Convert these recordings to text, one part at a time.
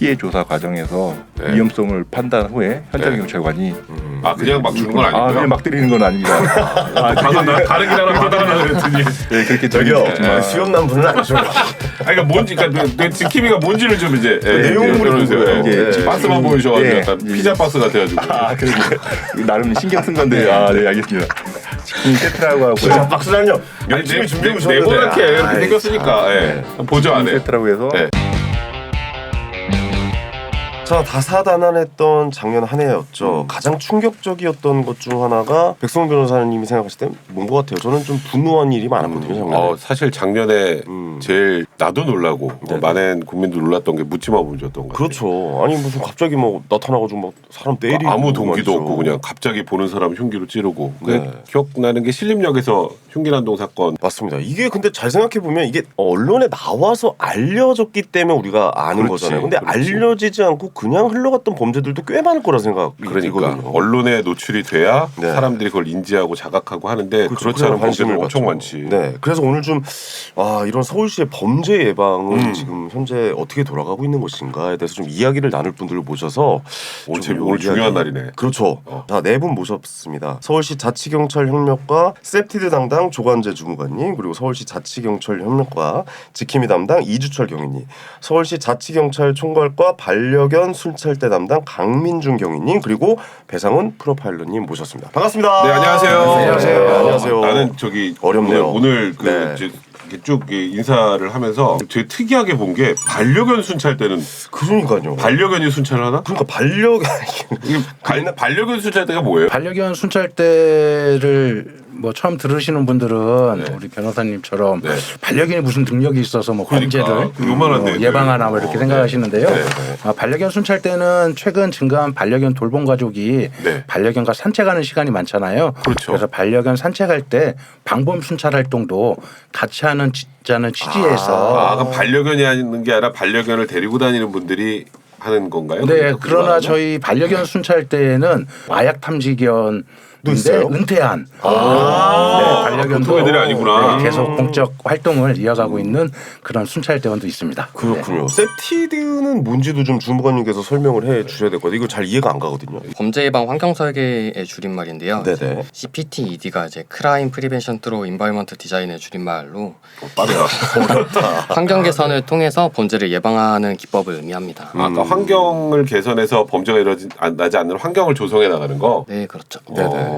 피해 조사 과정에서 네. 위험성을 판단 후에 현장 경찰관이 그냥 막 주는 건 아니고요. 그냥 막 때리는 건 아닙니다. 다른 길 하나 받아라 그랬더니 네, 그렇게 저기요 되겠지만 수염난 분은 아니죠. 그러니까 뭔지 그러니까 지킴이가 뭔지를 좀 이제 내용물을 보여주세요. 이게 박스만 보여주셔가지고 예. 약간 피자 박스 같아가지고. 그러게 나름 신경 쓴 건데 네 알겠습니다. 치킨 세트라고 하고요. 자 박수는요. 열심히 준비해 오셨는데. 네모나게 이렇게 생겼으니까 보조 안에. 세트라고 해서 네. 자 다사다난했던 작년 한 해였죠. 가장 충격적이었던 것 중 하나가 백성원 변호사님이 생각하실 때 뭔 것 같아요? 저는 좀 분노한 일이 많았거든요. 작년에. 사실 작년에 제일 나도 놀라고 네네. 많은 국민들 놀랐던 게 묻지마 범죄였던 것 같아요. 그렇죠. 아니 무슨 갑자기 뭐 나타나가지고 막 사람 때리고 아무 동기도 말이죠. 없고 그냥 갑자기 보는 사람 흉기로 찌르고. 네. 기억나는 게 신림역에서 흉기난동 사건. 맞습니다. 이게 근데 잘 생각해 보면 이게 언론에 나와서 알려졌기 때문에 우리가 아는 그렇지, 거잖아요. 근데 그렇지. 알려지지 않고 그냥 흘러갔던 범죄들도 꽤 많을 거라 생각이 그러니까 들거든요. 언론에 노출이 돼야 네. 사람들이 그걸 인지하고 자각하고 하는데 그렇죠. 그렇지 않은 범죄는 관심을 엄청 받죠. 많지. 네, 그래서 오늘 좀 이런 서울시의 범죄 예방은 지금 현재 어떻게 돌아가고 있는 것인가에 대해서 좀 이야기를 나눌 분들을 모셔서 오늘 좀 오늘 중요한 날이네. 그렇죠. 자, 네 분 모셨습니다. 서울시 자치경찰 협력과 셉티드 담당 조관재 주무관님, 그리고 서울시 자치경찰 협력과 지킴이 담당 이주철 경위님, 서울시 자치경찰 총괄과 반려견 순찰대 담당 강민준 경위님, 그리고 배상훈 프로파일러님 모셨습니다. 반갑습니다. 네, 안녕하세요. 안녕하세요. 안녕하세요. 나는 저기 어렵네요. 오늘 그 네. 이제 이렇게 쭉 인사를 하면서 되게 특이하게 본 게 반려견 순찰 때는 그러니까요. 반려견이 순찰을 하나? 그러니까 반려견 이게 반려견 순찰 때가 뭐예요? 반려견 순찰대를 뭐 처음 들으시는 분들은 네. 우리 변호사님처럼 네. 반려견이 무슨 능력이 있어서 뭐 그러니까, 범죄를 요만한데. 예방하나 뭐 이렇게 생각하시는데요. 네. 반려견 순찰대는 최근 증가한 반려견 돌봄 가족이 네. 반려견과 산책하는 시간이 많잖아요. 그렇죠. 그래서 반려견 산책할 때 방범 순찰 활동도 같이 하자는 취지에서 그럼 반려견이 하는 게 아니라 반려견을 데리고 다니는 분들이 하는 건가요? 네, 그러나 말하면? 저희 반려견 순찰 때에는 마약 탐지견 있어요? 은퇴한 반려견도 보통 애들이 아니구나. 계속 공적 활동을 이어가고 있는 그런 순찰대원도 있습니다. 그렇군요. 셉티드는 뭔지도 좀 주무관님께서 설명을 해 주셔야 될 것 같아요. 이거 잘 이해가 안 가거든요. 범죄 예방 환경 설계의 줄임말인데요. 네네. CPTED가 이제 크라임 프리벤션 트로 인바이먼트 디자인의 줄임말로 빠르다. 환경 개선을 통해서 범죄를 예방하는 기법을 의미합니다. 아까 환경을 개선해서 범죄가 나지 않는 환경을 조성해 나가는 거. 네, 그렇죠. 네네.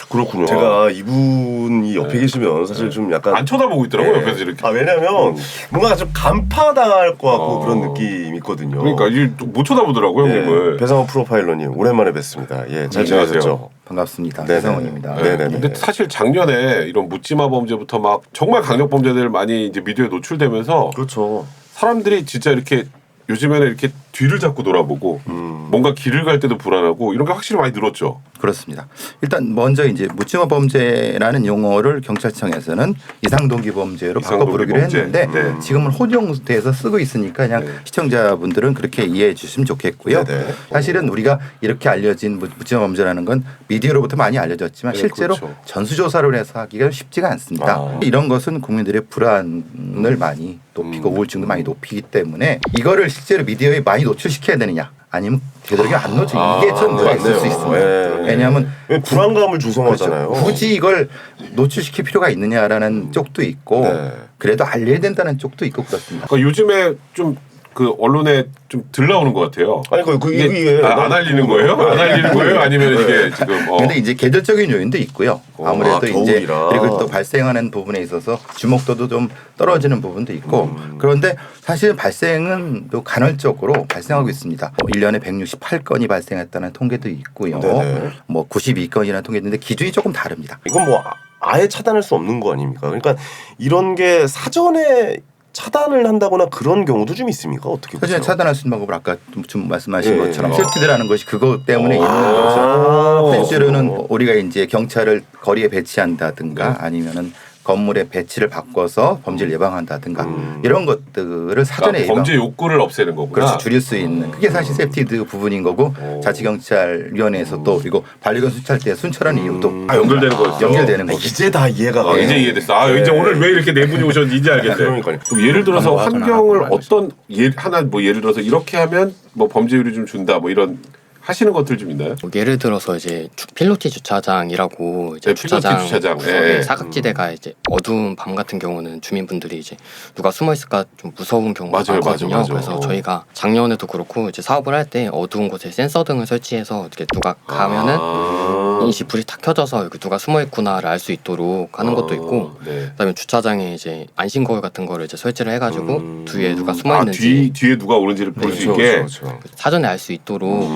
그렇군요. 제가 이분이 옆에 계시면 사실 좀 약간 안 쳐다보고 있더라고요. 네. 옆에서 이렇게. 왜냐면 뭔가 좀 간파당할 것 같고 그런 어. 느낌이 있거든요. 그러니까 이게 못 쳐다보더라고요, 예, 형님을. 배상훈 프로파일러님 오랜만에 뵙습니다. 예, 잘 안녕하세요. 지내셨죠? 반갑습니다. 네네. 배상훈입니다. 네. 네네네. 근데 사실 작년에 이런 묻지마 범죄부터 막 정말 강력 범죄들 많이 이제 미디어에 노출되면서 그렇죠. 사람들이 진짜 이렇게 요즘에는 이렇게 뒤를 잡고 돌아보고 뭔가 길을 갈 때도 불안하고 이런 게 확실히 많이 늘었죠. 그렇습니다. 일단 먼저 이제 묻지마 범죄라는 용어를 경찰청에서는 이상동기 범죄로 바꿔 이상동기 부르기로 범죄. 했는데 네. 지금은 혼용돼서 쓰고 있으니까 그냥 네. 시청자분들은 그렇게 이해해 주시면 좋겠고요. 네네. 사실은 우리가 이렇게 알려진 묻지마 범죄라는 건 미디어로부터 많이 알려졌지만 네, 실제로 그렇죠. 전수조사를 해서 하기가 쉽지가 않습니다. 아. 이런 것은 국민들의 불안을 많이 높이고 우울증도 많이 높이기 때문에 이거를 실제로 미디어에 많이 노출시켜야 되느냐 아니면 되도록이면 안 노출 이게 좀 네, 있을 수 맞네요. 있습니다. 예. 왜냐하면 불안감을 조성하잖아요. 그렇죠. 굳이 이걸 노출시킬 필요가 있느냐라는 쪽도 있고 네. 그래도 알려야 된다는 쪽도 있고 그렇습니다. 그러니까 요즘에 좀 그 언론에 좀 들 나오는 것 같아요. 아니 이게 안 알리는 거예요? 안 알리는 거예요? 아니면 이게 지금 근데 이제 계절적인 요인도 있고요. 아무래도 이제 겨울이라. 그리고 또 발생하는 부분에 있어서 주목도도 좀 떨어지는 부분도 있고 그런데 사실 발생은 또 간헐적으로 발생하고 있습니다. 1년에 168건이 발생했다는 통계도 있고요. 네네. 뭐 92건이라는 통계도 있는데 기준이 조금 다릅니다. 이건 뭐 아예 차단할 수 없는 거 아닙니까? 그러니까 이런 게 사전에 차단을 한다거나 그런 경우도 좀 있습니까? 어떻게 보세요? 사실 차단할 수 있는 방법을 아까 좀 말씀하신 예. 것처럼 셀티드라는 것이 그것 때문에 있는 거죠. 실제로는 우리가 이제 경찰을 거리에 배치한다든가 아니면은 건물의 배치를 바꿔서 범죄를 예방한다든가 이런 것들을 사전에 그러니까 범죄 욕구를 없애는 거구나. 그렇죠. 줄일 수 있는 그게 사실 세프티드 부분인 거고 자치경찰위원회에서도 그리고 반려견 순찰대 순찰하는 이유도 연결되는 거였어. 연결되는 아, 거죠. 이제 다 이해가 가네. 이제 이해됐어. 아 이제 오늘 왜 이렇게 네 분이 오셨는지 이제 알겠네. 그러니까요. 그럼 예를 들어서 넘어가서 환경을 나가고 어떤 하나 뭐 예를 들어서 이렇게 하면 뭐 범죄율이 좀 준다 뭐 이런 하시는 것들 좀 있나요? 뭐 예를 들어서 이제 필로티 주차장이라고 이제 네, 필로티 주차장. 구석에 예. 사각지대가 이제 어두운 밤 같은 경우는 주민분들이 이제 누가 숨어 있을까 좀 무서운 경우가 맞아요, 많거든요. 맞아. 그래서 저희가 작년에도 그렇고 이제 사업을 할 때 어두운 곳에 센서 등을 설치해서 이렇게 누가 가면은 인식 불이 탁 켜져서 여기 누가 숨어 있구나를 알 수 있도록 하는 것도 있고, 네. 그다음에 주차장에 이제 안심 거울 같은 거를 이제 설치를 해가지고 뒤에 누가 숨어 있는지 뒤에 누가 오는지를 볼 수 그렇죠, 있게. 그렇죠. 사전에 알 수 있도록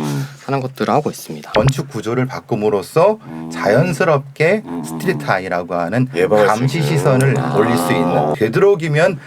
하는 것들을 하고 있습니다. 건축 구조를 바꿈으로써 자연스럽게 스트리트 아이라고 하는 예방할 수 감시 있는. 시선을 올릴 수 있는 되도록이면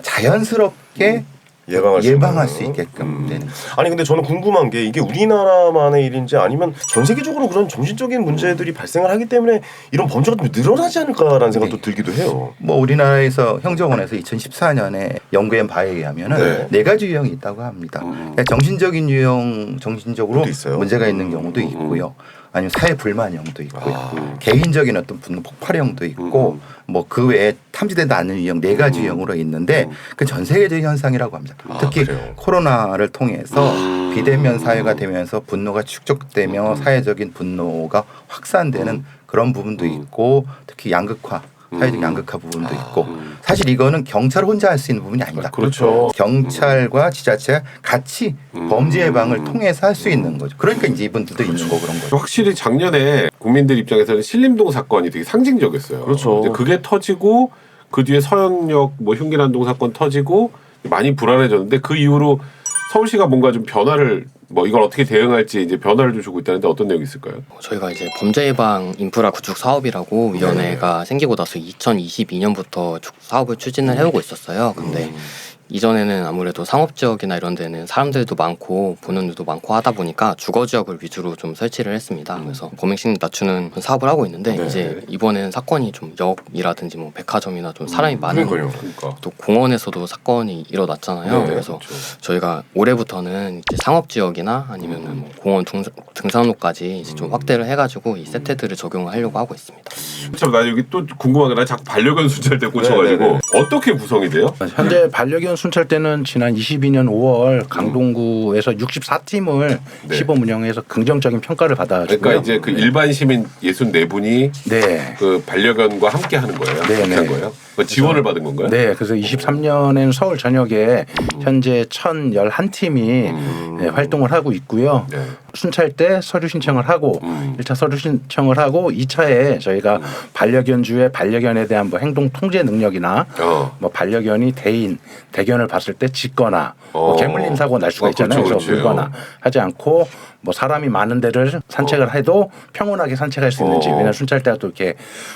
자연스럽게 예방할 수 있게끔 되는. 아니 근데 저는 궁금한 게 이게 우리나라만의 일인지 아니면 전 세계적으로 그런 정신적인 문제들이 발생을 하기 때문에 이런 범죄가 좀 늘어나지 않을까라는 생각도 들기도 해요. 뭐 우리나라에서 행정원에서 2014년에 연구한 바에 의하면은 네 가지 유형이 있다고 합니다. 그러니까 정신적인 유형, 정신적으로 그것도 있어요? 문제가 있는 경우도 있고요. 아니면 사회 불만형도 있고요. 개인적인 어떤 분노 폭발형도 있고 뭐 그 외에 탐지되지 않는 유형 네 가지 유형으로 있는데 그 전 세계적인 현상이라고 합니다. 특히 그래요? 코로나를 통해서 비대면 사회가 되면서 분노가 축적되며 사회적인 분노가 확산되는 그런 부분도 있고 특히 양극화 사회적 양극화 부분도 있고 사실 이거는 경찰 혼자 할 수 있는 부분이 아니다. 그렇죠. 경찰과 지자체가 같이 범죄 예방을 통해서 할 수 있는 거죠. 그러니까 이제 이분들도 있는 거 그런 거죠. 확실히 작년에 국민들 입장에서는 신림동 사건이 되게 상징적이었어요. 그렇죠. 이제 그게 터지고 그 뒤에 서현역 뭐 흉기난동 사건 터지고 많이 불안해졌는데 그 이후로 서울시가 뭔가 좀 변화를 뭐 이걸 어떻게 대응할지 이제 변화를 좀 주고 있다는데 어떤 내용이 있을까요? 저희가 이제 범죄 예방 인프라 구축 사업이라고 위원회가 생기고 나서 2022년부터 사업을 추진을 해오고 있었어요. 근데 이전에는 아무래도 상업 지역이나 이런 데는 사람들도 많고 보는 일도 많고 하다 보니까 주거 지역을 위주로 좀 설치를 했습니다. 그래서 범행심 낮추는 사업을 하고 있는데 이제 이번에는 사건이 좀 역이라든지 뭐 백화점이나 좀 사람이 많은 그러니까. 또 공원에서도 사건이 일어났잖아요. 네, 그래서 그렇죠. 저희가 올해부터는 이제 상업 지역이나 아니면은 뭐 공원 등산로까지 이제 좀 확대를 해가지고 이 세태들을 적용을 하려고 하고 있습니다. 참 나 여기 또 궁금한 게 나 자꾸 반려견 순찰대 꽂혀가지고 네네네. 어떻게 구성이 돼요? 현재 반려견 순찰대는 지난 22년 5월 강동구에서 64팀을 네. 시범 운영해서 긍정적인 평가를 받아가지고요. 그러니까 이제 그 일반 시민 64분이 네. 그 반려견과 함께 하는 거예요. 네, 함께 한 네. 거예요. 그 지원을 받은 건가요? 네, 그래서 23년에는 서울 전역에 현재 1,011팀이 네, 활동을 하고 있고요. 네. 순찰 때 서류 신청을 하고 1차 서류 신청을 하고 2차에 저희가 반려견주의 반려견에 대한 뭐 행동 통제 능력이나 뭐 반려견이 대견을 봤을 때 짖거나 뭐 개물림 사고 날 수가 있잖아요. 그렇죠, 그래서 물거나 하지 않고 뭐 사람이 많은 데를 산책을 해도 평온하게 산책할 수 있는지. 왜냐하면 순찰대가 또 이렇게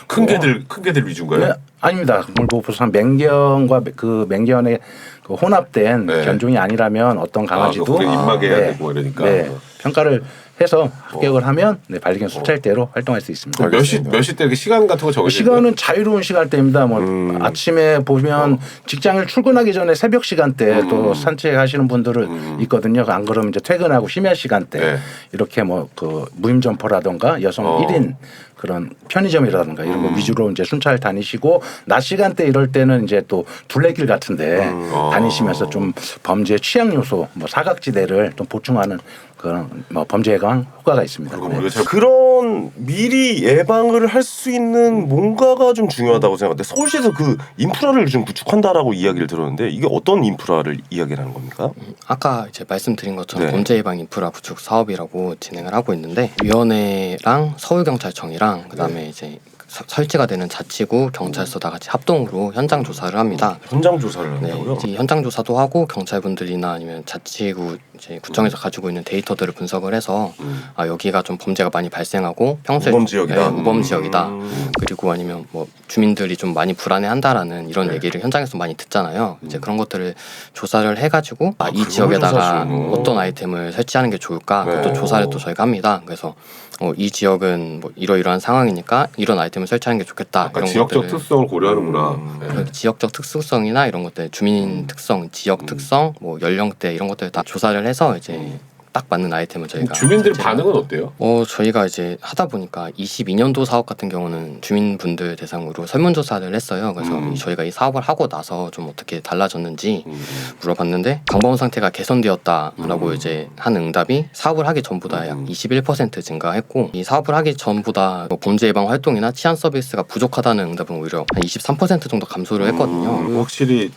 큰 개들 위주인가요? 네, 아닙니다. 뭐 보통 맹견과 그 맹견의 그 혼합된 네. 견종이 아니라면 어떤 강아지도 그게 입마개야 되고 이러니까. 네, 평가를 해서 합격을 하면 네, 반려견 순찰대로 활동할 수 있습니다. 몇 시 때 이렇게 시간 같은 거 정해져 있나요? 시간은 자유로운 시간대입니다. 뭐 아침에 보면 직장을 출근하기 전에 새벽 시간대 또 산책하시는 분들은 있거든요. 안 그러면 이제 퇴근하고 심야 시간대 네. 이렇게 뭐 그 무임 점퍼라던가 여성 1인 그런 편의점이라든가 이런 거 위주로 이제 순찰 다니시고 낮 시간대 이럴 때는 이제 또 둘레길 같은데 다니시면서 좀 범죄 취약 요소 뭐 사각지대를 좀 보충하는 그런 뭐 범죄 예방 효과가 있습니다. 네. 우리가 잘 그런 미리 예방을 할 수 있는 뭔가가 좀 중요하다고 생각하는데 서울시에서 그 인프라를 좀 구축한다라고 이야기를 들었는데 이게 어떤 인프라를 이야기하는 겁니까? 아까 이제 말씀드린 것처럼 네. 범죄 예방 인프라 구축 사업이라고 진행을 하고 있는데 위원회랑 서울경찰청이랑 그다음에 이제 설치가 되는 자치구 경찰서 다 같이 합동으로 현장 조사를 합니다. 현장 조사를 네, 한다고요? 이제 현장 조사도 하고 경찰분들이나 아니면 자치구 이제 구청에서 가지고 있는 데이터들을 분석을 해서 아 여기가 좀 범죄가 많이 발생하고 평소에 우범 지역이다. 네, 우범 지역이다. 그리고 아니면 뭐 주민들이 좀 많이 불안해한다라는 이런 얘기를 현장에서 많이 듣잖아요. 이제 그런 것들을 조사를 해가지고 이 그걸 지역에다가 조사하시는구나. 어떤 아이템을 설치하는 게 좋을까 네. 그것도 조사를 또 저희가 합니다. 그래서 이 지역은 뭐 이러이러한 상황이니까 이런 아이템 아이템을 설치하는 게 좋겠다. 약간 이런 지역적 것들을 특성을 고려하는구나. 네. 지역적 특수성이나 이런 것들, 주민 특성, 지역 특성, 뭐 연령대 이런 것들 다 조사를 해서 이제 딱 맞는 아이템을 저희가 주민들 설치를 반응은 어때요? 저희가 이제 하다 보니까 22년도 사업 같은 경우는 주민분들 대상으로 설문조사를 했어요. 그래서 저희가 이 사업을 하고 나서 좀 어떻게 달라졌는지 물어봤는데 방범 상태가 개선되었다라고 이제 한 응답이 사업을 하기 전보다 약 21% 증가했고, 이 사업을 하기 전보다 뭐 범죄 예방 활동이나 치안 서비스가 부족하다는 응답은 오히려 한 23% 정도 감소를 했거든요. 확실히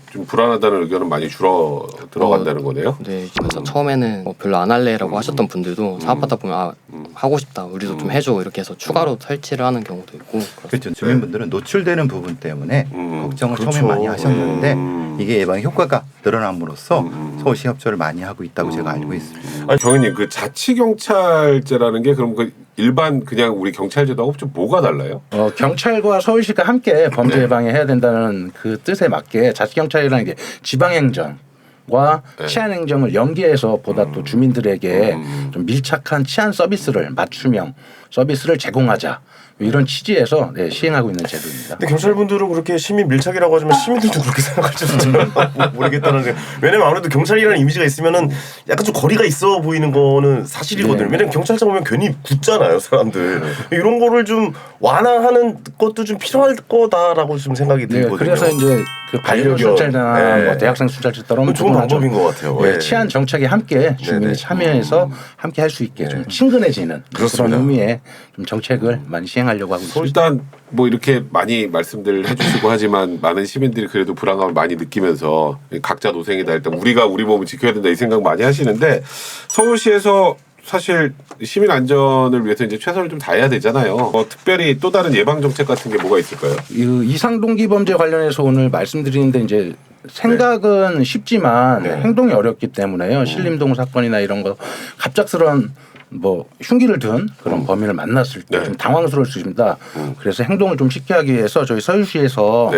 좀 불안하다는 의견은 많이 들어간다는 거네요. 네, 그래서 처음에는 별로 안 할래라고 하셨던 분들도 사업하다 보면 하고 싶다, 우리도 좀 해줘 이렇게 해서 추가로 설치를 하는 경우도 있고. 그렇죠. 주민분들은 노출되는 부분 때문에 걱정을 그렇죠. 처음에 많이 하셨는데 이게 예방 효과가 늘어남으로써 서울시 협조를 많이 하고 있다고 제가 알고 있습니다. 아니 경위님, 그 자치경찰제라는 게 그럼 그 일반 그냥 우리 경찰제도하고 좀 뭐가 달라요? 경찰과 서울시가 함께 범죄 예방에 해야 된다는 그 뜻에 맞게 자치경찰이라는 게 지방행정과 치안행정을 연계해서 보다 또 주민들에게 좀 밀착한 치안 서비스를 맞춤형 서비스를 제공하자, 이런 취지에서 시행하고 있는 제도입니다. 근데 경찰분들은 그렇게 시민 밀착이라고 하지만 시민들도 그렇게 생각할지는 저는 모르겠다는 생각. 왜냐면 아무래도 경찰이라는 이미지가 있으면은 약간 좀 거리가 있어 보이는 거는 사실이거든요. 왜냐면 경찰청 오면 괜히 굳잖아요, 사람들. 이런 거를 좀 완화하는 것도 좀 필요할 거다라고 좀 생각이 들거든요. 그래서 이제 그 반려견 순찰이나 뭐 대학생 순찰처럼 좋은 방법인 것 같아요. 치안 정책에 함께 주민이 참여해서 함께 할 수 있게 좀 친근해지는 그런 의미의 좀 정책을 많이 시행하려고 하고 있습니다. 일단 뭐 이렇게 많이 말씀들 해주시고 하지만 많은 시민들이 그래도 불안감을 많이 느끼면서 각자 노생이다, 일단 우리가 우리 몸을 지켜야 된다 이 생각 많이 하시는데, 서울시에서 사실 시민 안전을 위해서 이제 최선을 좀 다해야 되잖아요. 특별히 또 다른 예방 정책 같은 게 뭐가 있을까요? 이상동기 범죄 관련해서 오늘 말씀드리는데 이제 생각은 쉽지만 행동이 어렵기 때문에요. 신림동 사건이나 이런 거 갑작스런 뭐 흉기를 든 그런 범인을 만났을 때 좀 당황스러울 수 있습니다. 그래서 행동을 좀 쉽게 하기 위해서 저희 서울시에서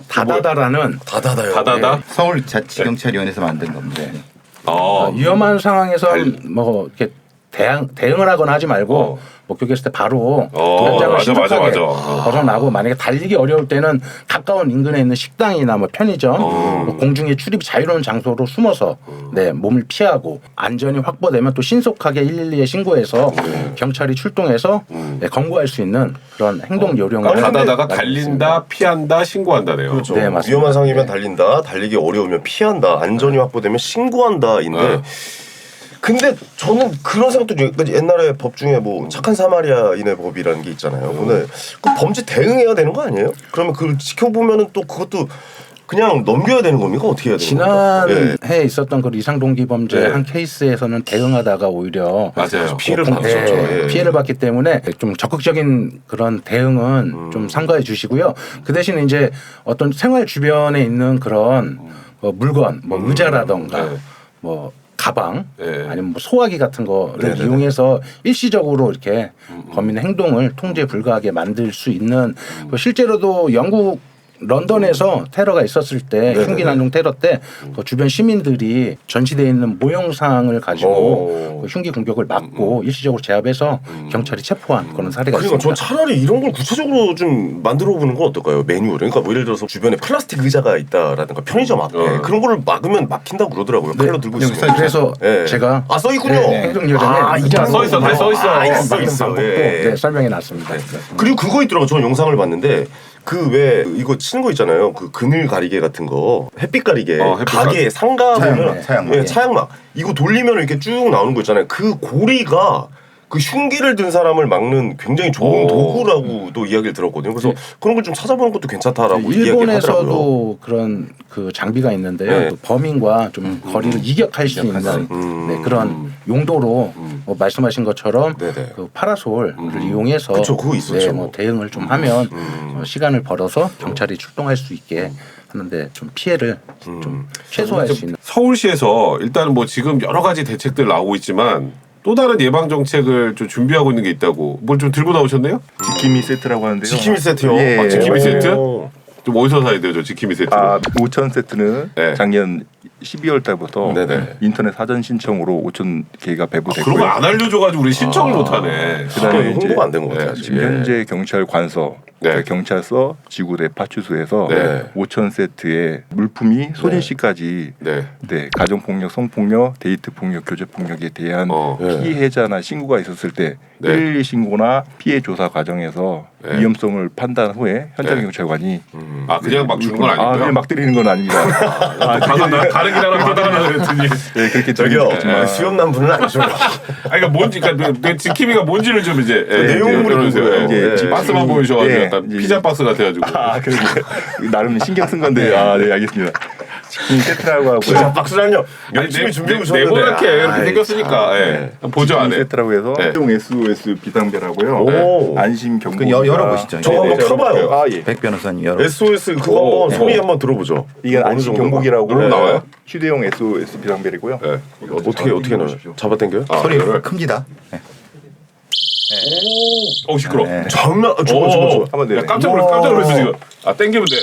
다다다라는 다다다? 서울자치경찰위원회에서 만든 겁니다. 위험한 상황에서 뭐 이렇게 대응을 하거나 하지 말고 목격했을 때 바로 현장을 신속하게 벗어나고, 만약에 달리기 어려울 때는 가까운 인근에 있는 식당이나 뭐 편의점, 뭐 공중에 출입이 자유로운 장소로 숨어서 몸을 피하고, 안전이 확보되면 또 신속하게 112에 신고해서 경찰이 출동해서 검거할 수 있는 그런 행동 요령을 다다다가 달린다, 피한다, 신고한다네요. 그렇죠. 네, 맞습니다. 위험한 상황이면 달린다, 달리기 어려우면 피한다, 안전이 확보되면 신고한다인데. 근데 저는 그런 생각도 좀, 옛날에 법 중에 뭐 착한 사마리아인의 법이라는 게 있잖아요. 오늘 그 범죄 대응해야 되는 거 아니에요? 그러면 그걸 지켜보면은 또 그것도 그냥 넘겨야 되는 겁니까? 어떻게 해야 되는 겁니까? 지난 해에 있었던 그 이상동기 범죄 한 케이스에서는 대응하다가 오히려 피해를 받았죠. 피해를 받기 때문에 좀 적극적인 그런 대응은 좀 삼가해 주시고요. 그 대신 이제 어떤 생활 주변에 있는 그런 물건, 뭐 의자라던가 뭐 가방 아니면 뭐 소화기 같은 거를 이용해서 일시적으로 이렇게 범인의 행동을 통제 불가하게 만들 수 있는, 실제로도 영국 런던에서 테러가 있었을 때, 흉기 난동 테러 때 그 주변 시민들이 전시되어 있는 모형상을 가지고 그 흉기 공격을 막고 일시적으로 제압해서 경찰이 체포한 그런 사례가 그러니까 있습니다. 전 차라리 이런 걸 구체적으로 좀 만들어 보는 건 어떨까요? 매뉴얼. 그러니까 뭐 예를 들어서 주변에 플라스틱 의자가 있다라든가 편의점 앞에 그런 거를 막으면 막힌다고 그러더라고요. 칼로 들고 있으면. 그래서 제가 써 있군요. 행정 요령에 써 있어. 있어. 설명해 놨습니다. 그리고 그거 있더라고. 저는 영상을 봤는데 그 왜 이거 치는 거 있잖아요. 그 그늘 가리개 같은 거, 햇빛 가리개, 가게 상가 보면 차양막 이거 돌리면 이렇게 쭉 나오는 거 있잖아요. 그 고리가 그 흉기를 든 사람을 막는 굉장히 좋은 도구라고도 이야기를 들었거든요. 그래서 그런 걸 좀 찾아보는 것도 괜찮다라고 이야기하더라고요. 일본에서도 그런 그 장비가 있는데요. 범인과 좀 거리를 이격할 수 있는 그런 용도로 뭐 말씀하신 것처럼 그 파라솔을 이용해서 그거 있었죠. 뭐 대응을 좀 하면 시간을 벌어서 경찰이 출동할 수 있게 하는데 좀 피해를 좀 최소화할 수 있는. 서울시에서 일단 뭐 지금 여러 가지 대책들 나오고 있지만 또 다른 예방 정책을 좀 준비하고 있는 게 있다고 뭘 좀 들고 나오셨네요? 지킴이 세트라고 하는데요. 지킴이 세트요? 지킴이 세트? 좀 어디서 사야 돼요, 저 지킴이 세트? 5,000 세트는 작년 12월 달부터 네네. 인터넷 사전 신청으로 5천 개가 그런 배부됐고요. 걸 안 알려줘가지고 우리 신청을 못하네. 그다음에 이제 홍보가 안 된 것 같아요. 아직. 지금 현재 경찰 관서, 네. 그러니까 경찰서, 지구대 파출소에서 네. 5천 세트의 물품이 소진시까지 네. 네, 가정폭력, 성폭력, 데이트폭력, 교제폭력에 대한 네. 피해자나 신고가 있었을 때 네. 112 신고나 피해 조사 과정에서 네. 위험성을 판단 후에 현장 네. 경찰관이 아 그냥 막 주는 건 아니고요. 그냥 막 때리는 건 아닙니다. 다른 길 하나 받아가라 그랬더니. 네, 그렇게 저기요 들리겠지만 수염 남부는 안 줘요. 아니 그러니까 뭔지 그러니까 지킴이가 뭔지를 좀 이제 내용물이 열어주세요. 궁금해요. 이제 네. 박스만 보여주셔가지고 예, 약간 이제 피자 박스 같아가지고. 그러게 나름 신경 쓴 건데 네 알겠습니다. 치킨 세트라고 하고요. 자 박수랑요. 아니, 열심히 준비해 오셨는데. 네모나게 이렇게 아이, 생겼으니까 예. 보죠 치킨 안에. 세트라고 해서 네. 동 SOS 비상배라고요. 오. 안심 경보. 그 열어보시죠. 저 한번 켜봐요. 아 예. 백 변호사님 열어. SOS 그거 한번 소리 한번 들어보죠. 이게 어느 안심 정도가? 경보기라고 네. 나와요? 휴대용 SOS 비상벨이고요. 네. 어떻게 넣어요? 잡아당겨요? 소리 이거를. 큽니다. 네. 오 시끄러. 네. 장난. 오, 저거. 한번 야, 내려. 깜짝 놀랐어 지금. 아 땡기면 돼.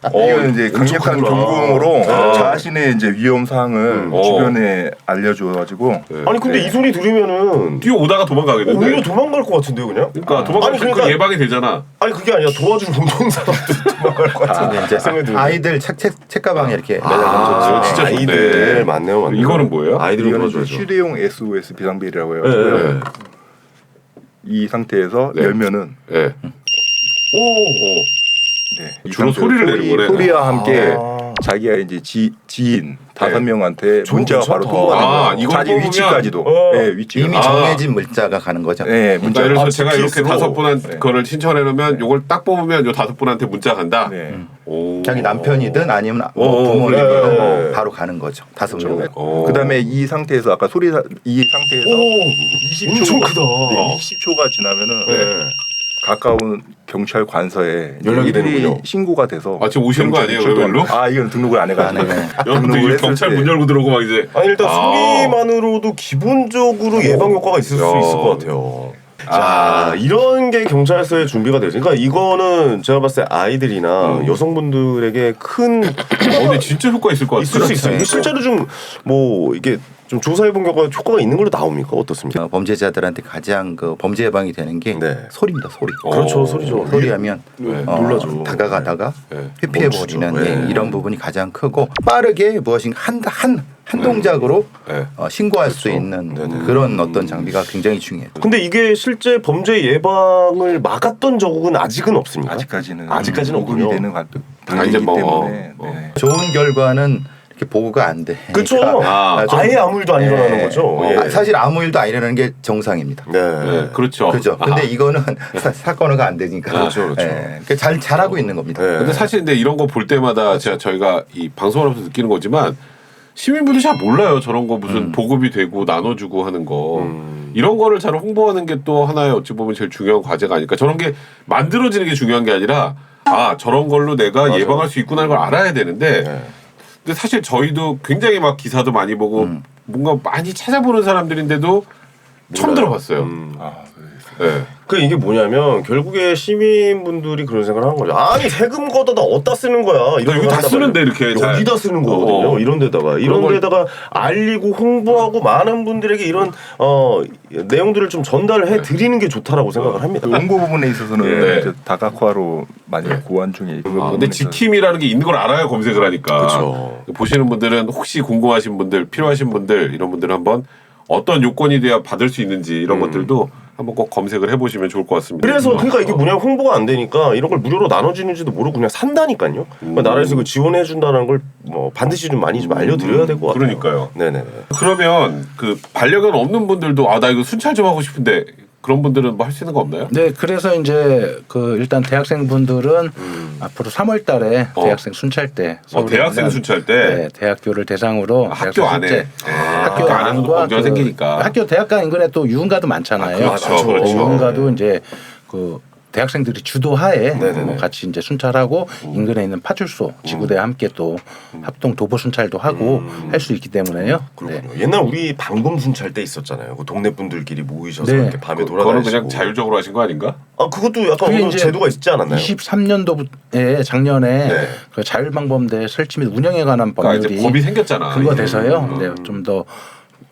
이거는 이제 강력한 크구나. 경고음으로 자신의 이제 위험 사항을 주변에 알려줘가지고 아니 근데 이 소리 들으면은 뛰어오다가 도망가겠는데. 오히려 도망갈 것 같은데요, 그냥? 그러니까 도망가면 아니, 그러니까- 그 예방이 되잖아. 아니 그게 아니라 도와주는 운동사람들 도망갈 것 같은데. 근데 이제 생각이 들어요. 아이들 책가방에 이렇게 매달면 아, 좋죠. 진짜 아이들 좋네. 맞네요, 맞네요. 이거는 뭐예요? 아이들은 이거는 이제 도와줘야죠. 휴대용 SOS 비상벨이라고 네, 해가지고요. 네. 이 상태에서 네. 열면은 예. 오. 네, 이 주로 상태로 소리를 내는 거네. 소리와 함께 아. 자기가 이제 지인 5명한테 저거 문자가 바로 괜찮다. 통보가 되는 거예요. 이걸 자기 뽑으면- 위치까지도. 네, 위치가. 이미 정해진 물자가 가는 거죠. 네, 그러니까 문자. 예를 들어서 제가 이렇게 GPS 로. 5분한 네. 거를 신청해 놓으면 요걸 딱 뽑으면 요 5분한테 문자 간다. 네. 오. 자기 남편이든 아니면 오, 부모님이든 네. 바로 가는 거죠. 5명. 오. 그다음에 이 상태에서 아까 이 상태에서 오. 엄청 크다. 네, 20초가 지나면은 네. 가까운 경찰 관서에 연락이 일일이 되는군요. 신고가 돼서 아, 지금 오시는 거 아니에요, 경찰이 그러면 일로? 아 이건 등록을 안 해가지고 안 해. 여러분들 이제 경찰 문 열고 들어오고 막 이제. 아니 일단 아. 소리만으로도 기본적으로 예방 효과가 있을 수 야. 있을 것 같아요. 자, 이런 게 경찰서에 준비가 되죠. 그러니까 이거는 제가 봤을 때 아이들이나 여성분들에게 큰 근데 진짜 효과 있을 것 같아요. 있을 수 있어요. 이게 실제로 좀 뭐 이게 좀 조사해 본 결과 효과가 있는 걸로 나옵니까? 어떻습니까? 범죄자들한테 가장 그 범죄 예방이 되는 게 네. 소리입니다. 소리. 그렇죠, 소리죠. 소리하면 놀라죠. 다가가다가 네. 회피해 멈추죠. 버리는 네. 이런 부분이 가장 크고 빠르게 무엇인가 한 동작으로 네. 신고할 수 있는 그런 어떤 장비가 굉장히 중요해요. 근데 이게 실제 범죄 예방을 막았던 적은 아직은 없습니까? 아직까지는 없군요. 보급이 되는 단계이기 이제 뭐, 때문에 뭐. 네. 좋은 결과는 이렇게 보고가 안 돼. 그렇죠. 아, 아예 아무 일도 안 일어나는 거죠. 예. 사실 아무 일도 안 일어나는 게 정상입니다. 네. 네, 그렇죠. 그죠. 아. 근데 이거는 사건화가 안 되니까. 그렇죠, 그렇죠. 그러니까 잘하고 있는 겁니다. 네. 근데 사실 근데 이런 거 볼 때마다 저희가 이 방송을 하면서 느끼는 거지만 시민분들 잘 몰라요. 저런 거 무슨 보급이 되고 나눠주고 하는 거. 이런 거를 잘 홍보하는 게 또 하나의 어찌 보면 제일 중요한 과제가 아닐까. 저런 게 만들어지는 게 중요한 게 아니라 아 저런 걸로 내가 예방할 수 있구나 걸 알아야 되는데 근데 사실 저희도 굉장히 막 기사도 많이 보고 뭔가 많이 찾아보는 사람들인데도 처음 들어봤어요. 네. 그 이게 뭐냐면 결국에 시민분들이 그런 생각을 하는 거죠. 아니 세금 걷어다 어디다 쓰는 거야? 이런 여기 다 생각을 쓰는데 한단 이렇게 말이에요. 잘. 여기다 쓰는 거거든요. 이런 걸- 데다가 알리고 홍보하고 많은 분들에게 이런 내용들을 좀 전달해 드리는 게 좋다라고 생각을 합니다. 그 홍보 부분에 있어서는 네. 이제 다각화로 많이 고안 중에 아, 근데 지킴이라는 게 있는 걸 알아야 검색을 하니까. 그쵸. 보시는 분들은 혹시 궁금하신 분들, 필요하신 분들 이런 분들은 한번 어떤 요건이 돼야 받을 수 있는지 이런 것들도 한번 꼭 검색을 해보시면 좋을 것 같습니다. 그래서 그러니까 이게 뭐냐면 홍보가 안 되니까 이런 걸 무료로 나눠주는지도 모르고 그냥 산다니까요. 그러니까 나라에서 그 지원해 준다는 걸 뭐 반드시 좀 많이 좀 알려드려야 될 것 같아요. 그러니까요. 네네. 그러면 그 반려견 없는 분들도 아 나 이거 순찰 좀 하고 싶은데 그런 분들은 뭐 할 수 있는 거 없나요? 네, 그래서 이제 그 일단 대학생분들은 앞으로 3월달에 대학생 순찰 때 서울에 대학생 있는, 순찰 때 네, 대학교를 대상으로 학교 대학생 안에 순찰, 학교 안에서도 범죄가 생기니까 학교 대학가 인근에 또 유흥가도 많잖아요. 그렇죠, 그렇죠. 유흥가도 이제 그 대학생들이 주도하에 네네네. 뭐 같이 이제 순찰하고 인근에 있는 파출소 지구대와 함께 또 합동 도보 순찰도 하고 할 수 있기 때문에요. 네. 그렇군요. 옛날 우리 방범 순찰 때 있었잖아요. 그 동네 분들끼리 모이셔서 네. 이렇게 밤에 그거는 돌아다니시고. 그냥 자율적으로 하신 거 아닌가? 아 그것도 약간 그게 어느 이제 제도가 있지 않았나요? 23년도에 작년에 네. 그 자율방범대 설치 및 운영에 관한 그러니까 법률이 이제 법이 생겼잖아. 근거돼서요. 네, 좀 더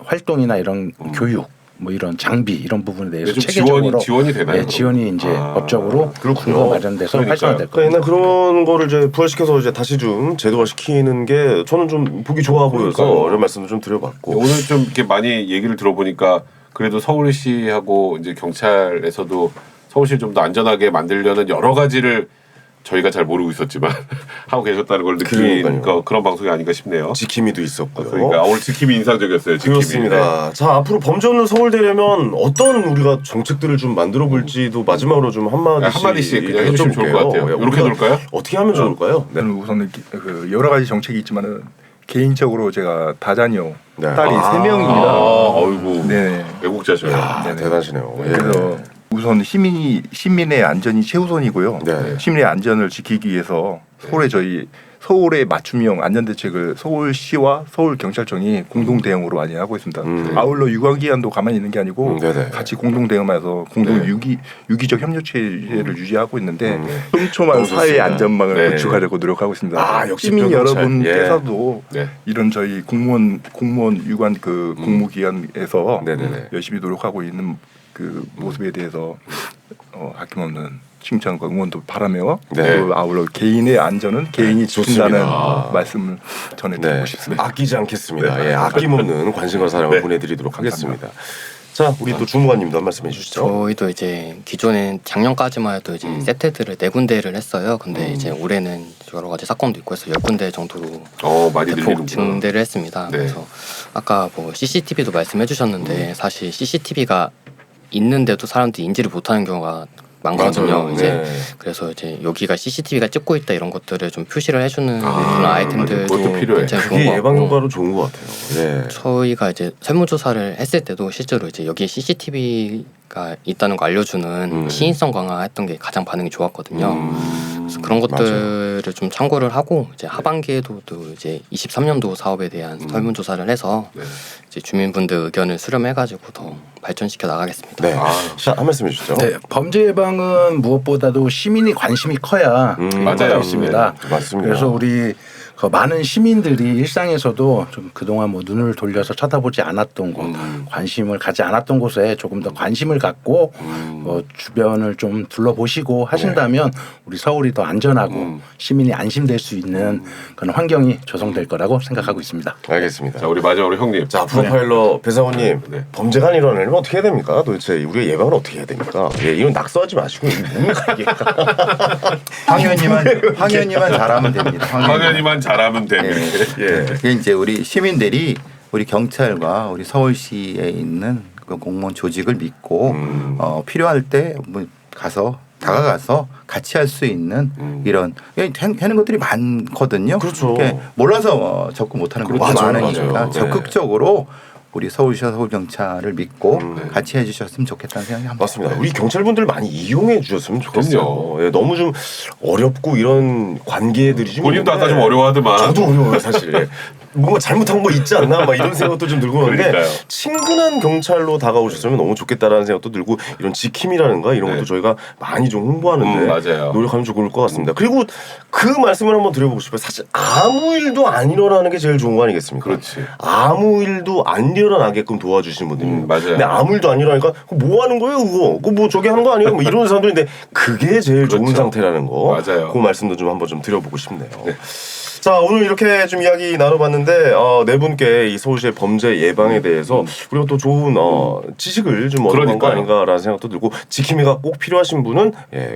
활동이나 이런 교육 뭐 이런 장비 이런 부분에 대해서 좀 체계적으로 지원이 되나요, 네, 지원이 이제 아, 법적으로 그렇군요. 근거 마련돼서 그러니까요. 활성화될 그러니까 겁니다. 옛날 그런 거를 이제 부활시켜서 이제 다시 좀 제도화 시키는 게 저는 좀 보기 좋아 보여서 그러니까요. 이런 말씀도 좀 드려봤고. 오늘 좀 이렇게 많이 얘기를 들어보니까 그래도 서울시하고 이제 경찰에서도 서울시를 좀 더 안전하게 만들려는 여러 가지를 저희가 잘 모르고 있었지만 하고 계셨다는 걸 느낀 그러니까요. 그런 방송이 아닌가 싶네요. 지킴이도 있었고요. 그러니까 오늘 지킴이 인상적이었어요. 지킴이. 그렇습니다. 자 앞으로 범죄 없는 서울 되려면 어떤 우리가 정책들을 좀 만들어 볼지도 마지막으로 좀 한마디씩 그냥 해주시면 좋을 것 같아요. 이렇게 놓을까요? 어떻게 하면 좋을까요? 네. 저는 우선 그 여러 가지 정책이 있지만은 개인적으로 제가 다자녀 네. 딸이 아. 3명입니다. 어이구. 네. 애국자셔요. 야, 네네. 대단하시네요. 예. 그래서 우선 시민의 안전이 최우선이고요. 네. 시민의 안전을 지키기 위해서 서울의 맞춤형 안전대책을 서울시와 서울경찰청이 공동 대응으로 많이 하고 있습니다. 아울러 유관기관도 가만히 있는 게 아니고 네네. 같이 공동 대응하면서 공동 네. 유기적 협력 체제를 유지하고 있는데 촘촘한 너무 사회 좋습니다. 안전망을 네. 구축하려고 노력하고 있습니다. 아, 역시 시민 뼈경찰. 여러분께서도 네. 이런 저희 공무원 유관 그 공무기관에서 네네네. 열심히 노력하고 있는 그 모습에 대해서 아낌없는 칭찬과 응원도 바라며 네. 또 아울러 개인의 안전은 개인이 지킨다는 좋습니다. 말씀을 전해드리고 네. 싶습니다. 아끼지 않겠습니다. 예, 아낌없는 관심과 사랑을 보내드리도록 하겠습니다. 자, 우리 또 주무관님도 한 말씀 해주시죠. 저희도 이제 기존엔 작년까지만 해도 이제 세트들을 4군데를 했어요. 근데 이제 올해는 여러 가지 사건도 있고 해서 10군데 정도로 많이 대폭 늘리는구나. 증대를 했습니다. 네. 그래서 아까 뭐 CCTV도 말씀해 주셨는데 사실 CCTV가 있는데도 사람들이 인지를 못하는 경우가 많거든요. 맞아요. 이제 네. 그래서 이제 여기가 CCTV가 찍고 있다 이런 것들을 좀 표시를 해주는 그런 아이템들도 그것도 필요해. 굉장히 좋은 그게 것 예방 같고 효과로 좋은 것 같아요. 예. 저희가 이제 설문조사를 했을 때도 실제로 이제 여기에 CCTV가 있다는 거 알려주는 시인성 강화했던 게 가장 반응이 좋았거든요. 그래서 그런 것들을 좀 참고를 하고 이제 하반기에도 또 이제 23년도 사업에 대한 설문조사를 해서 네. 이제 주민분들 의견을 수렴해가지고 더 발전시켜 나가겠습니다. 네. 자, 한 말씀 해주시죠. 네, 범죄 예방은 무엇보다도 시민이 관심이 커야 맞아요. 있습니다. 네, 맞습니다. 그래서 우리 그 많은 시민들이 일상에서도 좀 그동안 뭐 눈을 돌려서 쳐다보지 않았던 곳, 관심을 가지 않았던 곳에 조금 더 관심을 갖고 뭐 주변을 좀 둘러보시고 하신다면 우리 서울이 더 안전하고 시민이 안심될 수 있는 그런 환경이 조성될 거라고 생각하고 있습니다. 알겠습니다. 자, 우리 마지막으로 형님. 자, 프로파일러 배상호님, 네. 범죄가 일어나려면 어떻게 해야 됩니까? 도대체 우리가 예방을 어떻게 해야 됩니까? 예, 이건 낙서하지 마시고 이게 뭡니까 이게? 황현이만 잘하면 됩니다. 황현이만 잘하면 돼. 예. 그게 이제 우리 시민들이 우리 경찰과 우리 서울시에 있는 그 공무원 조직을 믿고 필요할 때 뭐 가서 다가가서 같이 할 수 있는 이런 하는 것들이 많거든요. 그렇죠. 몰라서 접근 못하는 것들이 맞아요, 많으니까 맞아요. 적극적으로 우리 서울시와 서울경찰을 믿고 같이 해주셨으면 좋겠다는 생각이 합니다. 맞습니다. 우리 경찰분들 많이 이용해 주셨으면 좋겠어요. 예, 너무 좀 어렵고 이런 관계들이 좀 본인도 아까 좀 있는데 어려워하더만. 저도 어려워요 사실. 예. 뭔가 잘못한 거 있지 않나 막 이런 생각도 좀 들고 그런데 그러니까요. 친근한 경찰로 다가오셨으면 너무 좋겠다라는 생각도 들고 이런 지킴이라는가 이런 것도 저희가 많이 좀 홍보하는데 맞아요. 노력하면 좋을 것 같습니다. 그리고 그 말씀을 한번 드려보고 싶어요. 사실 아무 일도 안 일어나는 게 제일 좋은 거 아니겠습니까? 그렇지. 아무 일도 안 일어나게끔 도와주시는 분들이 맞아요. 근데 아무 일도 안 일어나니까 뭐 하는 거예요 그거? 그거 뭐 저기 하는 거 아니에요? 뭐 이런 사람들인데 그게 제일 좋은 그렇죠. 상태라는 거. 맞아요. 그 말씀도 좀 한번 좀 드려보고 싶네요. 자 오늘 이렇게 좀 이야기 나눠봤는데 네 분께 이 서울시의 범죄 예방에 대해서 우리가 또 좋은 지식을 좀 얻어간 거 그러니까요. 아닌가라는 생각도 들고 지킴이가 꼭 필요하신 분은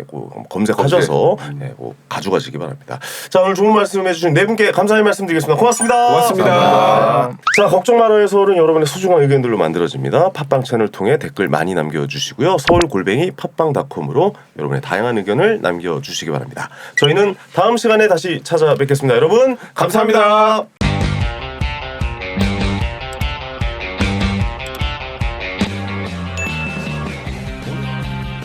꼭 검색하셔서 꼭 가져가시기 바랍니다. 자 오늘 좋은 말씀 해주신 네 분께 감사의 말씀드리겠습니다. 고맙습니다. 고맙습니다. 자 걱정 말아요 서울은 여러분의 소중한 의견들로 만들어집니다. 팟빵 채널 통해 댓글 많이 남겨주시고요. 서울@팟빵.com으로 여러분의 다양한 의견을 남겨주시기 바랍니다. 저희는 다음 시간에 다시 찾아뵙겠습니다. 여러분 감사합니다.